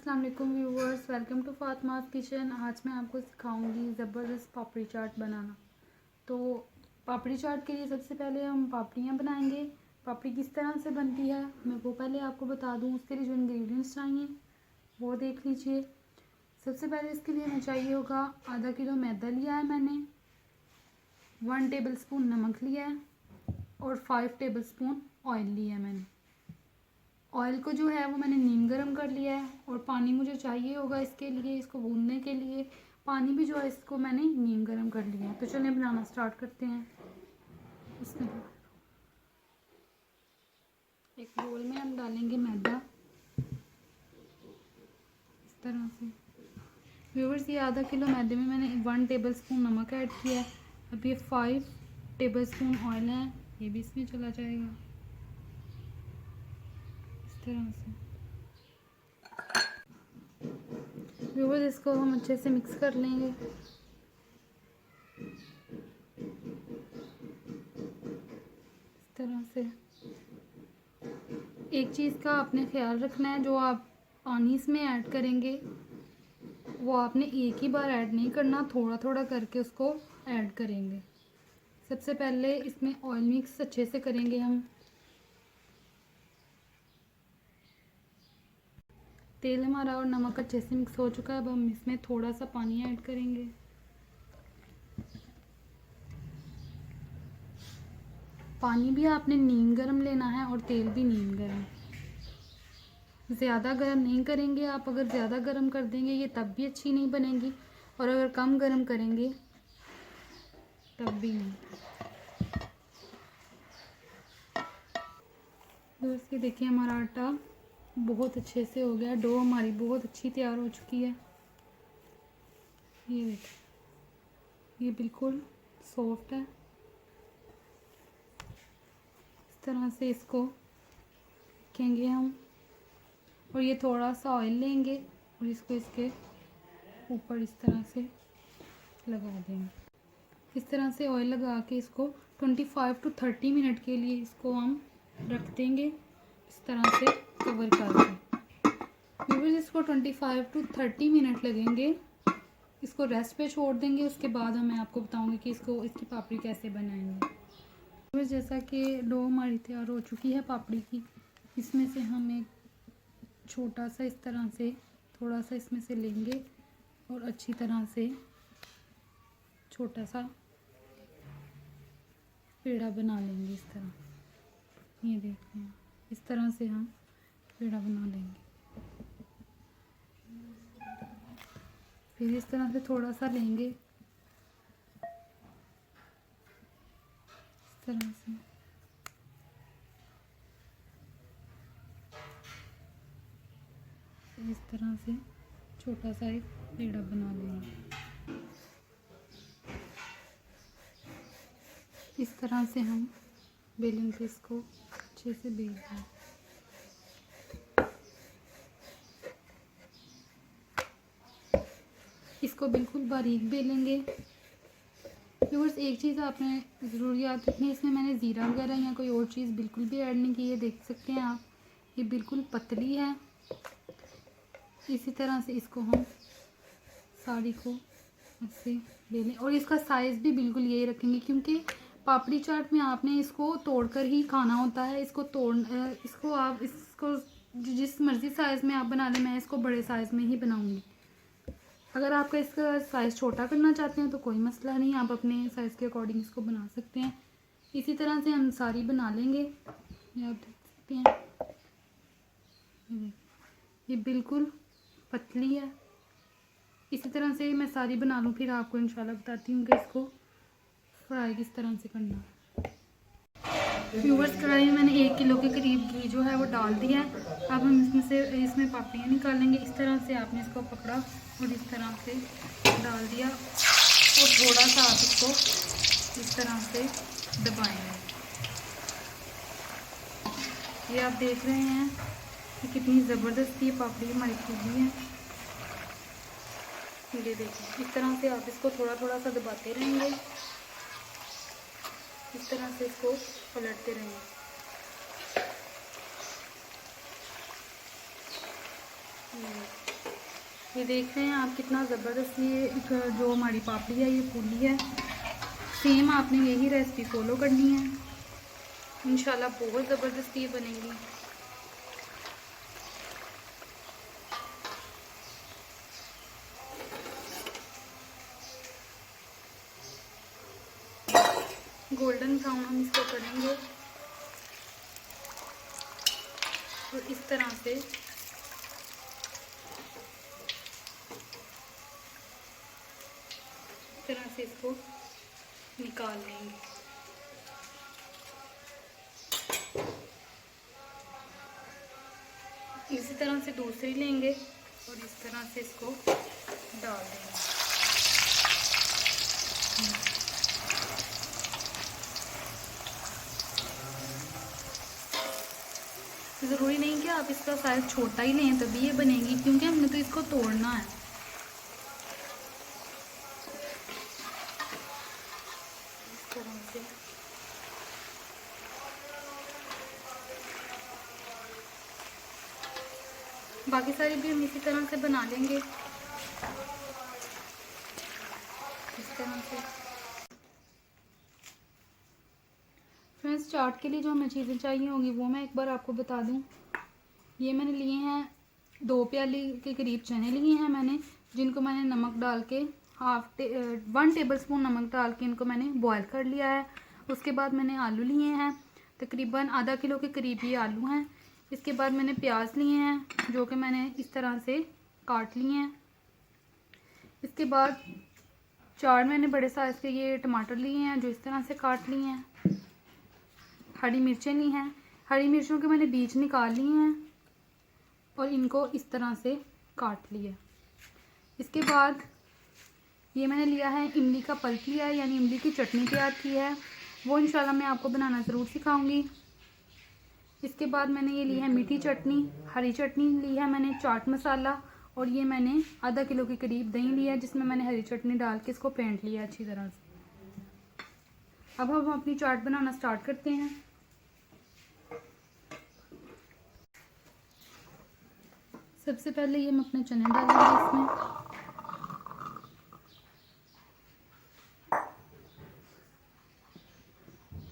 अस्सलाम वालेकुम viewers, welcome to Fatima's kitchen. आज मैं आपको सिखाऊंगी ज़बरदस्त पापड़ी चाट बनाना। तो पापड़ी चाट के लिए सबसे पहले हम पापड़ियाँ बनाएंगे। पापड़ी किस तरह से बनती है मैं वो पहले आपको बता दूं। उसके लिए जो इंग्रेडिएंट्स चाहिए वो देख लीजिए। सबसे पहले इसके लिए हमें चाहिए होगा आधा किलो मैदा लिया है मैंने, 1 टेबल स्पून नमक लिया है और 5 टेबल स्पून ऑयल लिया है मैंने। ऑयल को जो है वो मैंने नीम गर्म कर लिया है और पानी मुझे चाहिए होगा इसके लिए, इसको भूनने के लिए। पानी भी जो है इसको मैंने नीम गर्म कर लिया है। तो चलिए बनाना स्टार्ट करते हैं। इसमें एक बोल में हम डालेंगे मैदा इस तरह से। व्यूअर्स, ये आधा किलो मैदे में मैंने 1 टेबल स्पून नमक ऐड किया है। अब ये 5 टेबल स्पून ऑयल है, ये भी इसमें चला जाएगा इस तरह से। व्यूअर्स, इसको हम अच्छे से मिक्स कर लेंगे। इस तरह से एक चीज़ का आपने ख्याल रखना है, जो आप पानी इसमें ऐड करेंगे वो आपने एक ही बार ऐड नहीं करना, थोड़ा थोड़ा करके उसको ऐड करेंगे। सबसे पहले इसमें ऑयल मिक्स अच्छे से करेंगे हम। तेल हमारा और नमक अच्छे से मिक्स हो चुका है। अब हम इसमें थोड़ा सा पानी ऐड करेंगे। पानी भी आपने नीम गर्म लेना है और तेल भी नीम गर्म। ज़्यादा गर्म नहीं करेंगे आप। अगर ज़्यादा गर्म कर देंगे ये तब भी अच्छी नहीं बनेगी, और अगर कम गर्म करेंगे तब भी नहीं। दोस्तों, देखिए हमारा आटा बहुत अच्छे से हो गया। डो हमारी बहुत अच्छी तैयार हो चुकी है। ये देखिए, ये बिल्कुल सॉफ्ट है। इस तरह से इसको रखेंगे हम, और ये थोड़ा सा ऑयल लेंगे और इसको इसके ऊपर इस तरह से लगा देंगे। इस तरह से ऑयल लगा के इसको 25 to 30 मिनट के लिए इसको हम रख देंगे इस तरह से कवर करके। व्यूअर्स, इसको 25 to 30 मिनट लगेंगे। इसको रेस्ट पे छोड़ देंगे। उसके बाद मैं आपको बताऊंगी कि इसकी पापड़ी कैसे बनाएंगे। व्यूअर्स, जैसा कि डो हमारी तैयार हो चुकी है पापड़ी की, इसमें से हम एक छोटा सा इस तरह से थोड़ा सा इसमें से लेंगे और अच्छी तरह से छोटा सा पेड़ा बना लेंगे इस तरह। ये देखते हैं, इस तरह से हम पेड़ा बना लेंगे। फिर इस तरह से थोड़ा सा लेंगे इस तरह से। इस तरह से छोटा सा एक पेड़ा बना लेंगे। इस तरह से हम बेलन पे इसको अच्छे से बेल दें। इसको बिल्कुल बारीक बेलेंगे। व्यूअर्स, एक चीज़ आपने ज़रूर याद रखनी है, इसमें मैंने ज़ीरा वगैरह या कोई और चीज़ बिल्कुल भी ऐड नहीं की है। देख सकते हैं आप, ये बिल्कुल पतली है। इसी तरह से इसको हम साड़ी को ऐसे बेलें, और इसका साइज़ भी बिल्कुल यही रखेंगे, क्योंकि पापड़ी चाट में आपने इसको तोड़कर ही खाना होता है। इसको आप जिस मर्ज़ी साइज़ में आप बना लें। मैं इसको बड़े साइज़ में ही बनाऊंगी। अगर आपका इसका साइज़ छोटा करना चाहते हैं तो कोई मसला नहीं, आप अपने साइज़ के अकॉर्डिंग इसको बना सकते हैं। इसी तरह से हम सारी बना लेंगे। ये आप देख सकते हैं, ये बिल्कुल पतली है। इसी तरह से मैं सारी बना लूँ, फिर आपको इंशाल्लाह बताती हूँ कि इसको फ्राई किस तरह से करना है। व्यूअर्स, कढ़ाई में मैंने 1 किलो के करीब घी जो है वो डाल दिया है। अब हम इसमें पापड़ियाँ निकालेंगे। इस तरह से आपने इसको पकड़ा और इस तरह से डाल दिया, और थोड़ा सा आप इसको इस तरह से दबाएंगे। ये आप देख रहे हैं कि कितनी ज़बरदस्त ये पापड़ी हमारी फूली है। ये देखिए, इस तरह से आप इसको थोड़ा थोड़ा सा दबाते रहेंगे। इस तरह से इसको पलटते रहेंगे। ये देख रहे हैं आप कितना ज़बरदस्त ये जो हमारी पापड़ी है ये फूली है। सेम आपने यही रेसिपी फॉलो करनी है, इंशाल्लाह बहुत ज़बरदस्त ये बनेगी। गोल्डन ब्राउन हम इसको करेंगे और इस तरह से इसको निकाल लेंगे। इसी तरह से दूसरी लेंगे और इस तरह से इसको डाल देंगे। ज़रूरी नहीं कि आप इसका साइज़ छोटा ही लें तभी ये बनेगी, क्योंकि हमने तो इसको तोड़ना है। इस तरह से बाकी सारी भी हम इसी तरह से बना लेंगे, इस तरह से। फ्रेंड्स, चाट के लिए जो हमें चीज़ें चाहिए होंगी वो मैं एक बार आपको बता दूं। ये मैंने लिए हैं 2 प्याली के करीब चने लिए हैं मैंने, जिनको मैंने नमक डाल के 1 टेबलस्पून नमक डाल के इनको मैंने बॉयल कर लिया है। उसके बाद मैंने आलू लिए हैं, तकरीबन आधा किलो के करीब ये आलू हैं। इसके बाद मैंने प्याज लिए हैं जो कि मैंने इस तरह से काट लिए हैं। इसके बाद 4 मैंने बड़े साइज़ के ये टमाटर लिए हैं जो इस तरह से काट लिए हैं। हरी मिर्चें ली हैं, हरी मिर्चों के मैंने बीज निकाल लिए हैं और इनको इस तरह से काट लिया। इसके बाद ये मैंने लिया है इमली का पल्प लिया है, यानी इमली की चटनी तैयार की है, वो इंशाल्लाह मैं आपको बनाना ज़रूर सिखाऊंगी। इसके बाद मैंने ये ली है मीठी चटनी, हरी चटनी ली है मैंने, चाट मसाला, और ये मैंने आधा किलो के करीब दही लिया है जिसमें मैंने हरी चटनी डाल के इसको फेंट लिया अच्छी तरह से। अब हम अपनी चाट बनाना स्टार्ट करते हैं। सबसे पहले ये हम अपने चने डालेंगे इसमें।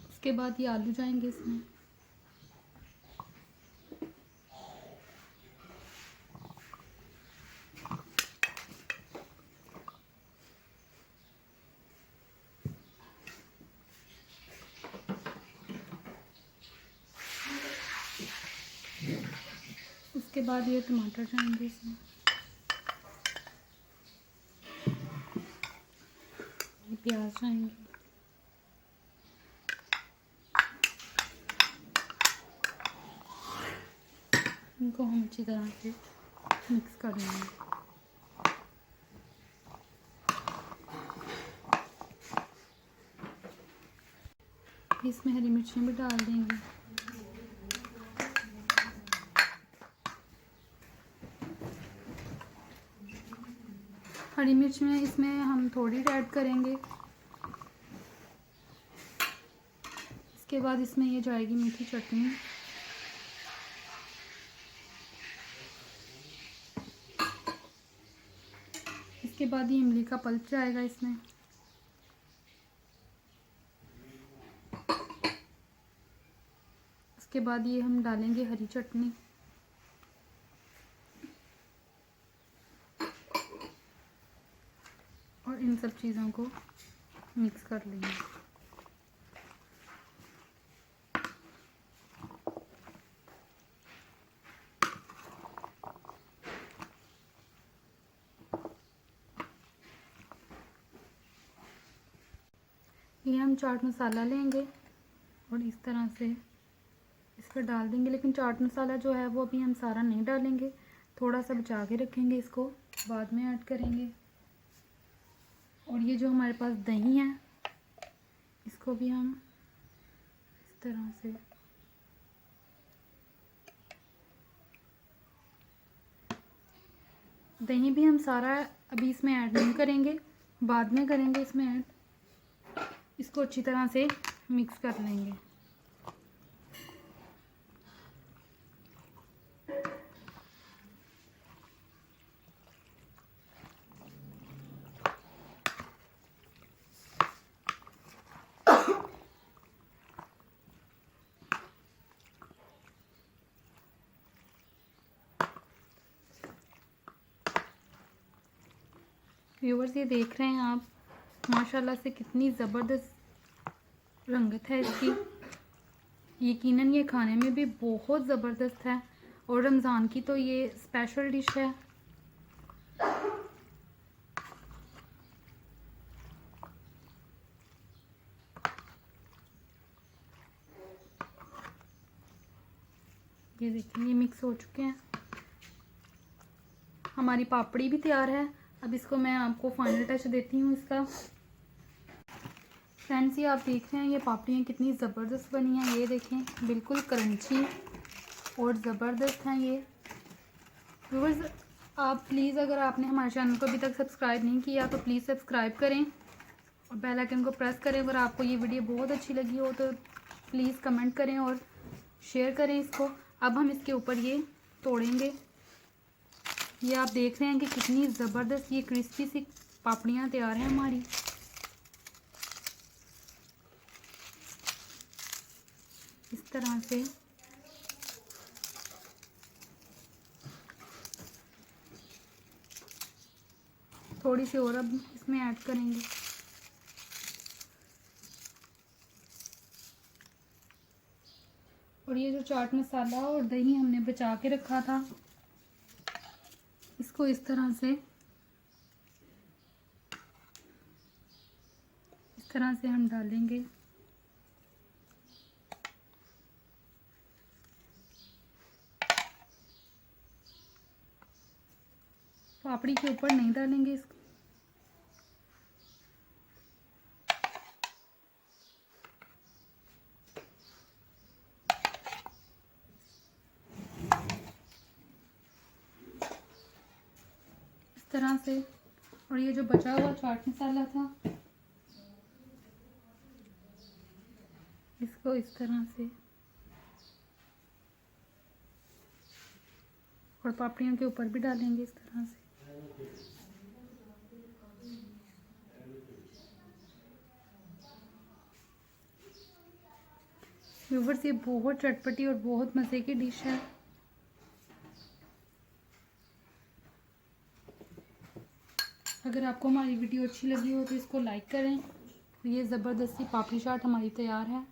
उसके बाद ये आलू जाएंगे इसमें। उसके बाद ये टमाटर जाएंगे इसमें। ये प्याज जाएंगे। इनको हम अच्छी तरह से मिक्स कर लेंगे। इसमें हरी मिर्चें भी डाल देंगे। हरी मिर्च में इसमें हम थोड़ी ऐड करेंगे। इसके बाद इसमें ये जाएगी मीठी चटनी। इसके बाद ये इमली का पल्प जाएगा इसमें। उसके बाद ये हम डालेंगे हरी चटनी। और इन सब चीज़ों को मिक्स कर लेंगे। ये हम चाट मसाला लेंगे और इस तरह से इस पर डाल देंगे, लेकिन चाट मसाला जो है वो अभी हम सारा नहीं डालेंगे, थोड़ा सा बचा के रखेंगे, इसको बाद में ऐड करेंगे। और ये जो हमारे पास दही है इसको भी हम इस तरह से दही भी हम सारा अभी इसमें ऐड नहीं करेंगे, बाद में करेंगे इसमें ऐड। इसको अच्छी तरह से मिक्स कर लेंगे। व्यूवर्स ये देख रहे हैं आप, माशाल्लाह से कितनी ज़बरदस्त रंगत है इसकी। यकीनन ये खाने में भी बहुत ज़बरदस्त है और रमज़ान की तो ये स्पेशल डिश है। ये देखिए ये मिक्स हो चुके हैं। हमारी पापड़ी भी तैयार है। अब इसको मैं आपको फाइनल टच देती हूँ इसका। फ्रेंड्स ये आप देख रहे हैं ये पापड़ियाँ कितनी ज़बरदस्त बनी हैं। ये देखें बिल्कुल क्रंची और ज़बरदस्त हैं ये। व्यूअर्स आप प्लीज़ अगर आपने हमारे चैनल को अभी तक सब्सक्राइब नहीं किया तो प्लीज़ सब्सक्राइब करें और बेल आइकन को प्रेस करें। अगर आपको ये वीडियो बहुत अच्छी लगी हो तो प्लीज़ कमेंट करें और शेयर करें इसको। अब हम इसके ऊपर ये तोड़ेंगे। ये आप देख रहे हैं कि कितनी ज़बरदस्त ये क्रिस्पी सी पापड़ियाँ तैयार हैं हमारी। इस तरह से थोड़ी सी और अब इसमें ऐड करेंगे। और ये जो चाट मसाला और दही हमने बचा के रखा था इसको इस तरह से हम डालेंगे। पापड़ी के ऊपर नहीं डालेंगे इसको। इस तरह से। और ये जो बचा हुआ चाट मसाला था इसको इस तरह से और पापड़ियों के ऊपर भी डालेंगे इस तरह से। व्यूअर्स ये बहुत चटपटी और बहुत मज़े की डिश है। अगर आपको हमारी वीडियो अच्छी लगी हो तो इसको लाइक करें। ये ज़बरदस्ती पापड़ी चाट हमारी तैयार है।